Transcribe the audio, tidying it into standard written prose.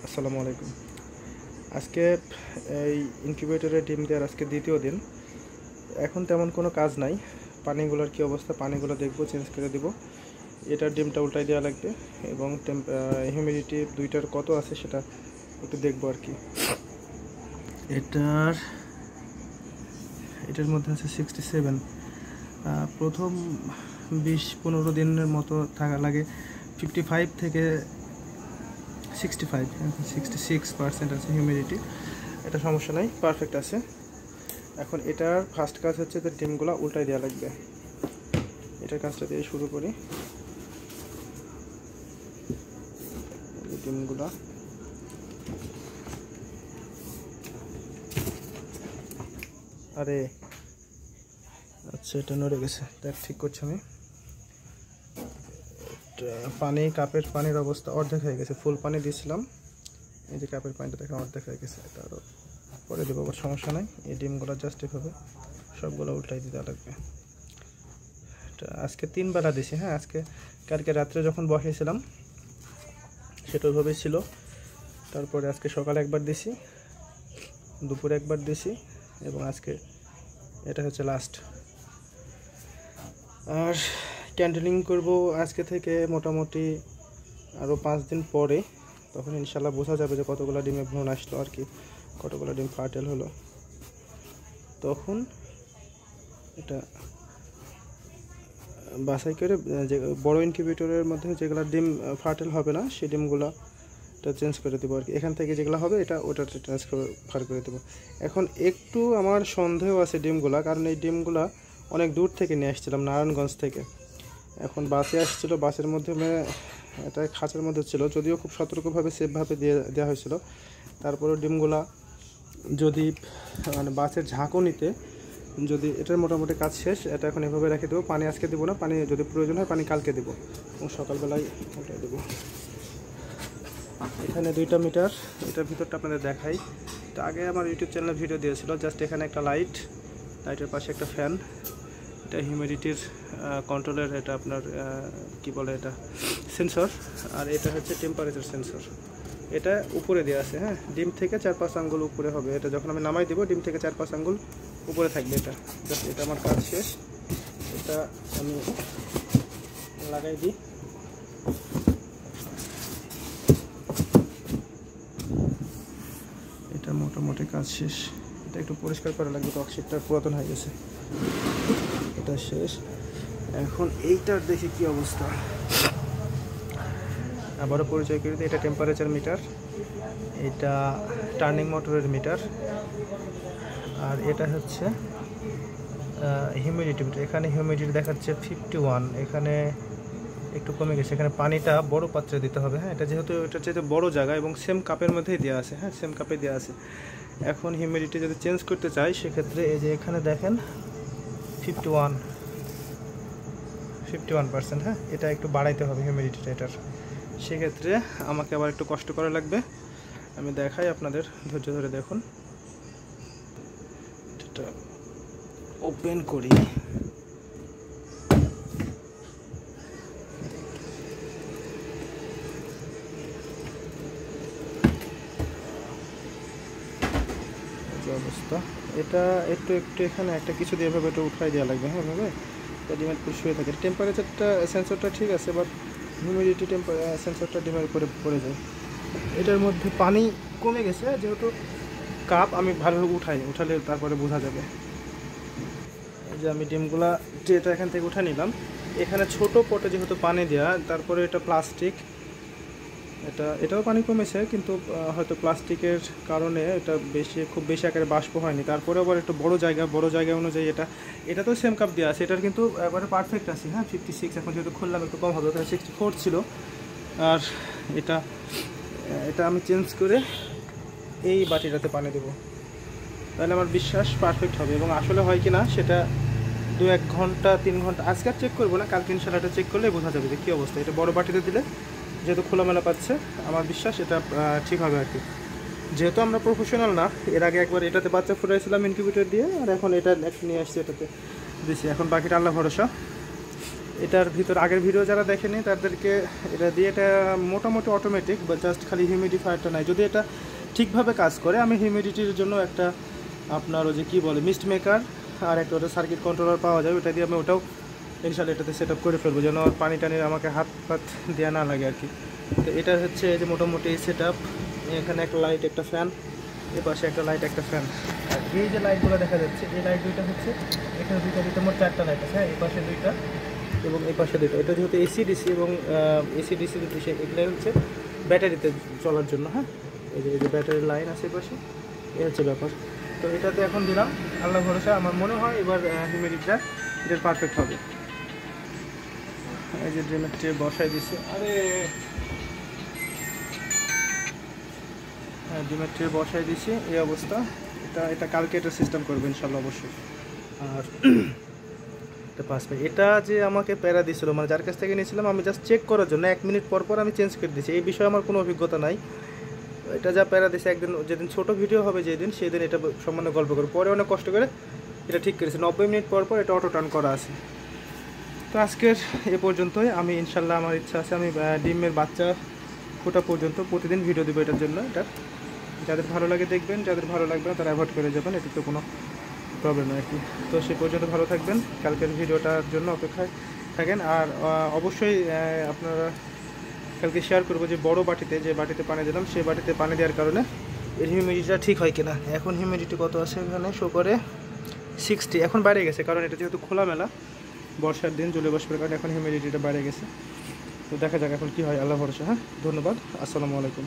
আসসালামু আলাইকুম। আজকে এই ইনকিউবেটরে ডিম দেওয়ার আজকে দ্বিতীয় দিন। এখন তেমন কোনো কাজ নাই। পানিগুলোর কী অবস্থা, পানিগুলো দেখবো, চেঞ্জ করে দিব। এটার ডিমটা উল্টাই দেওয়া লাগবে এবং হিউমিডিটি দুইটার কত আছে সেটা একটু দেখবো আর কি। এটার মধ্যে আছে 67। প্রথম 20-15 দিনের মতো থাকা লাগে 55 থেকে 65, 66% আছে হিউমিডিটি। এটা সমস্যা নাই, পারফেক্ট আছে। এখন এটার ফার্স্ট কাজ হচ্ছে যে ডিমগুলো উল্টাই দেওয়া লাগবে। এটার কাজটা দিয়ে শুরু করি। ডিমগুলো আচ্ছা, এটা নড়ে গেছে, দেখ ঠিক করছি আমি। পানি, কাপের পানির অবস্থা অর্ধেক হয়ে গেছে। ফুল পানি দিয়েছিলাম, এই যে কাপের পানিটা দেখে অর্ধেক হয়ে গেছে। এটা আরও পরে দেবো, আবার সমস্যা নাই। এই ডিমগুলো জাস্ট এভাবে সবগুলো উল্টাই দিতে লাগবে। এটা আজকে 3 বেলা দিছি। হ্যাঁ, কালকে রাত্রে যখন বসিয়েছিলাম সেটা ওইভাবেই ছিল। তারপরে আজকে সকালে একবার দিছি, দুপুরে একবার দিছি এবং আজকে এটা হচ্ছে লাস্ট। আর ক্যান্ডেলিং করব আজকে থেকে মোটামুটি আরও 5 দিন পরে। তখন ইনশাল্লাহ বোঝা যাবে যে কতগুলো ডিমে ভ্রূণ আসলো আর কি, কতগুলো ডিম ফার্টেল হলো। তখন এটা বাছাই করে যে বড় ইনকিউবেটরের মধ্যে যেগুলো ডিম ফার্টেল হবে না সেই ডিমগুলো এটা চেঞ্জ করে দেবো আর কি। এখান থেকে যেগুলো হবে ওটা ট্রান্সফার করে দেবো। এখন একটু আমার সন্দেহ আছে ডিমগুলা, কারণ এই ডিমগুলা অনেক দূর থেকে নিয়ে আসছিলাম, নারায়ণগঞ্জ থেকে। এখন বাসে আসছিলো, বাসের মধ্যে এটা খাঁচার মধ্যে ছিল, যদিও খুব সতর্কভাবে সেফভাবে দেওয়া হয়েছিল। তারপরেও ডিমগুলা যদি বাসের ঝাঁকুনিতে যদি এটার মোটামুটি কাজ শেষ। এটা এখন এভাবে রেখে দেবো। পানি আজকে দেবো না, পানি যদি প্রয়োজন হয় পানি কালকে দেবো এবং সকালবেলায় উল্টে দেবো। এখানে 2টা মিটার, এটার ভিতরটা আপনাদের দেখাই। তো আগে আমার ইউটিউব চ্যানেলে ভিডিও দিয়েছিল। জাস্ট এখানে একটা লাইটের পাশে একটা ফ্যান। এটা হিউমিডিটির কন্ট্রোলের, এটা আপনার কি বলে, এটা সেন্সর। আর এটা হচ্ছে টেম্পারেচার সেন্সর। এটা উপরে দেওয়া আছে। হ্যাঁ, ডিম থেকে 4-5 আঙ্গুল উপরে হবে। এটা যখন আমি নামাই দেবো ডিম থেকে 4-5 আঙ্গুল উপরে থাকবে। এটা আমার কাজ শেষ। এটা আমি লাগাই দিই। এটা মোটামুটি কাজ শেষ। এটা একটু পরিষ্কার করা লাগবে, টক্সিকটা পুরাতন হয়ে গেছে। এটা শেষ। এখন এইটার দেখি কি অবস্থা। আবারও পরিচয় করে দিই, এটা টেম্পারেচার মিটার, এটা টার্নিং মোটরের মিটার, আর এটা হচ্ছে হিউমিডিটি মিটার। এখানে হিউমিডিটি দেখাচ্ছে 51, এখানে একটু কমে গেছে। এখানে পানিটা বড় পাত্রে দিতে হবে। হ্যাঁ, এটা যেহেতু এটা হচ্ছে বড় জায়গা এবং সেম কাপের মধ্যেই দেওয়া আছে। হ্যাঁ, সেম কাপে দেওয়া আছে। এখন হিউমিডিটি যদি চেঞ্জ করতে চাই সেক্ষেত্রে এই যে এখানে দেখেন 51%। হ্যাঁ, এটা একটু বাড়াইতে হবে হিউমিডিটিটা এটার। সেক্ষেত্রে আমাকে আবার একটু কষ্ট করা লাগবে। আমি দেখাই আপনাদের, ধৈর্য ধরে দেখুন। এটা ওপেন করি। অবস্থা এটা একটু এখানে একটা কিছু দিয়ে এভাবে এটা উঠাই দেওয়া লাগবে। হ্যাঁ, এভাবে ডিমের উপর শুয়ে থাকে। টেম্পারেচারটা সেন্সরটা ঠিক আছে, বাট হিউমিডিটি সেন্সরটা ডিমের উপরে পড়ে যায়। এটার মধ্যে পানি কমে গেছে, যেহেতু কাপ আমি ভালোভাবে উঠালে তারপরে বোঝা যাবে। এই যে আমি ডিমগুলা যেটা এখান থেকে উঠে নিলাম। এখানে ছোট পটে যেহেতু পানি দেওয়া, তারপরে এটা প্লাস্টিক, এটাও পানি কমেছে, কিন্তু হয়তো প্লাস্টিকের কারণে এটা খুব বেশি আকারে বাষ্প হয়নি। তারপরে আবার একটু বড় জায়গা অনুযায়ী এটা তো সেম কাপ দেওয়া আছে। এটার কিন্তু একবারে পারফেক্ট আছে। হ্যাঁ, 56। এখন যেহেতু খুললাম একটু কম হবে, 64 ছিল। আর এটা আমি চেঞ্জ করে এই বাটিটাতে পানি দেবো, তাহলে আমার বিশ্বাস পারফেক্ট হবে। এবং আসলে হয় কি না সেটা 2-1 ঘন্টা 3 ঘন্টা আজকে চেক করবো না, কালকে ইনশাল্লাহ এটা চেক করলে বোঝা যাবে যে কী অবস্থা। এটা বড় বাটিতে দিলে যেহেতু খোলামেলা পাচ্ছে, আমার বিশ্বাস এটা ঠিক হবে আর কি। যেহেতু আমরা প্রফেশনাল না, এর আগে একবার এটাতে বাচ্চা ফুটাইছিলাম ইনকিউবেটর দিয়ে, আর এখন এটা নিয়ে আসছি, এটাতে দিছি। এখন বাকিটা আল্লাহ ভরসা। এটার ভিতর আগের ভিডিও যারা দেখেনি তাদেরকে এটা দিয়ে, এটা মোটামুটি অটোমেটিক, বা জাস্ট খালি হিউমিডিফায়ারটা নাই। যদি এটা ঠিকভাবে কাজ করে, আমি হিউমিডিটির জন্য একটা আপনার ওই যে কী বলে মিস্ট মেকার আর একটা ওটা সার্কিট কন্ট্রোলার পাওয়া যায়, ওটা দিয়ে আমি ওটাও ইনশাল্লাহ এটাতে সেট আপ করে ফেলবো, যেন পানি টানির আমাকে হাত পাত দেওয়া না লাগে আর কি। তো এটা হচ্ছে এই যে মোটামুটি সেট আপ। এখানে একটা লাইট, একটা ফ্যান, এ পাশে একটা লাইট, একটা ফ্যান। আর এই যে লাইটগুলো দেখা যাচ্ছে, এই লাইট দুইটা হচ্ছে এখানে দুইটা মোট 4টা লাইট আছে, হ্যাঁ, এই পাশে দুইটা এবং এই পাশে দুইটা। এটা যেহেতু এসি ডিসি এবং এসি ডিসি ডিসি, এগুলো হচ্ছে ব্যাটারিতে চলার জন্য, হ্যাঁ। এই যে ব্যাটারির লাইন আছে পাশে, এই হচ্ছে ব্যাপার। তো এটাতে এখন দিলাম, আল্লাহ ভরসা আমার মনে হয় এবার হিউমিডিটিটা এটা পারফেক্ট হবে। এই যে ড্রিমের ট্রে বসাই দিচ্ছে, আরে হ্যাঁ, ড্রিমের ট্রে বসাই দিছি, এই অবস্থা। এটা কালকে এটা সিস্টেম করবে ইনশাল্লাহ অবশ্যই। আর এটা 5 মিনিট, এটা যে আমাকে প্যারা দিয়েছিল, মানে যার কাছ থেকে নিয়েছিলাম আমি জাস্ট চেক করার জন্য, 1 মিনিট পর পর আমি চেঞ্জ করে দিয়েছি। এই বিষয়ে আমার কোনো অভিজ্ঞতা নাই। এটা যা প্যারা দিয়েছে, একদিন যেদিন ছোটো ভিডিও হবে যেদিন, সেদিন এটা সম্বন্ধে গল্প করে, পরে অনেক কষ্ট করে এটা ঠিক করেছে। 90 মিনিট পর পর এটা অটো টার্ন করা আছে। তো আজকের এ পর্যন্তই। আমি ইনশাল্লাহ আমার ইচ্ছা আছে আমি ডিমের বাচ্চা ফোটা পর্যন্ত প্রতিদিন ভিডিও দেবো এটার জন্য। এটা যাদের ভালো লাগে দেখবেন, যাদের ভালো লাগবে না তারা অ্যাভয়েড করে যাবেন, এটা তো কোনো প্রবলেম নেই আর কি। তো সে পর্যন্ত ভালো থাকবেন, কালকের ভিডিওটার জন্য অপেক্ষায় থাকেন। আর অবশ্যই আপনারা কালকে শেয়ার করবো যে বড় বাটিতে, যে বাটিতে পানি দিলাম, সেই বাটিতে পানি দেওয়ার কারণে এর হিউমিডিটিটা ঠিক হয় কিনা। এখন হিউমিডিটি কত আছে এখানে শো করে 60, এখন বাইরে গেছে, কারণ এটা যেহেতু খোলামেলা, বর্ষার দিন জলে বসবার কারণে এখন হিউমিডিটিটা বাইরে গেছে। তো দেখা যাক এখন কী হয়, আল্লাহ ভরসা। হ্যাঁ, ধন্যবাদ, আসসালামু আলাইকুম।